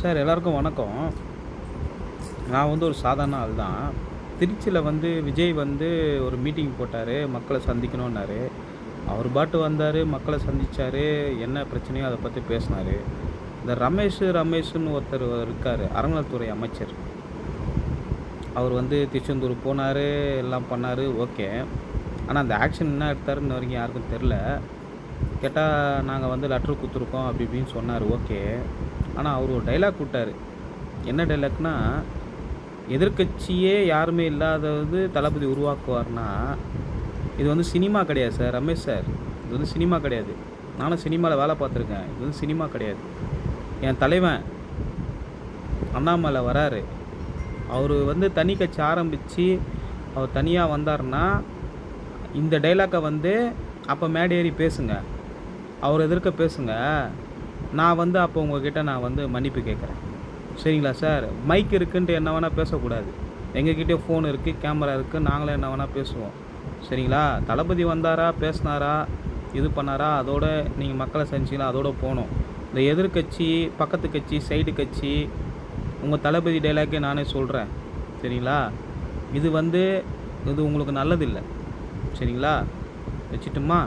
Sir எல்லாருக்கும் வணக்கம். நான் வந்து ஒரு சாதாரண ஆள் தான். திருச்சியில வந்து விஜய் வந்து ஒரு மீட்டிங் போட்டாரு. மக்கள சந்திக்கணும்னாரு. அவர் பாட்டு வந்தாரு, மக்கள சந்திச்சாரு. என்ன பிரச்சனையோ அத பத்தி பேசினாரு. இந்த ரமேஷ்ன்னு ஒருத்தர் இருக்காரு. அறநிலைத்துறை அமைச்சர். அவர் வந்து திருச்செந்தூர் போனாரு, எல்லாம் பண்ணாரு. ஓகே. ஆனா அந்த ஆக்ஷன் என்ன எடுத்தாருன்னு இன்ன வரைக்கும் யாருக்கும் தெரியல. கேட்டா நாங்க வந்து லெட்டர் குடுத்துருக்கோம் அப்படி இப்படின்னு சொன்னாரு. ஓகே. ஆனா அவரு ஒரு டயலாக் விட்டாரு. என்ன டயலாக்னா, எதிர்க்கட்சியே யாருமே இல்லாதது தளபதி உருவாக்குவார்னா, இது வந்து சினிமா கிடையாது சார். ரமேஷ் சார். இது வந்து சினிமா கிடையாது. நானும் சினிமால வேலை பார்த்துருக்கேன். இது வந்து சினிமா கிடையாது. என் தலைவன் அண்ணாமலை வராரு. அவரு வந்து தனி கட்சி ஆரம்பிச்சு, அவர் தனியா வந்தாருன்னா, இந்த டயலாக்க வந்து அப்ப மேடை ஏறி பேசுங்க. அவர் எதிர்க்க பேசுங்க. நான் வந்து அப்போ உங்ககிட்ட நான் வந்து மன்னிப்பு கேட்குறேன். சரிங்களா சார்? மைக் இருக்குன்ட்டு என்ன வேணா பேசக்கூடாது. எங்ககிட்டயும் ஃபோன் இருக்கு, கேமரா இருக்கு. நாங்களும் என்ன வேணா பேசுவோம். சரிங்களா? தளபதி வந்தாரா, பேசினாரா, இது பண்ணாரா, அதோட நீங்க மக்கள சந்திச்சீங்களா, அதோட போணும். இந்த எதிர்க்கட்சி, பக்கத்து கட்சி, சைடு கட்சி, உங்க தளபதி டயலாக்கே நானே சொல்றேன். சரிங்களா? இது வந்து இது உங்களுக்கு நல்லதில்ல. சரிங்களா? வச்சுட்டுமா?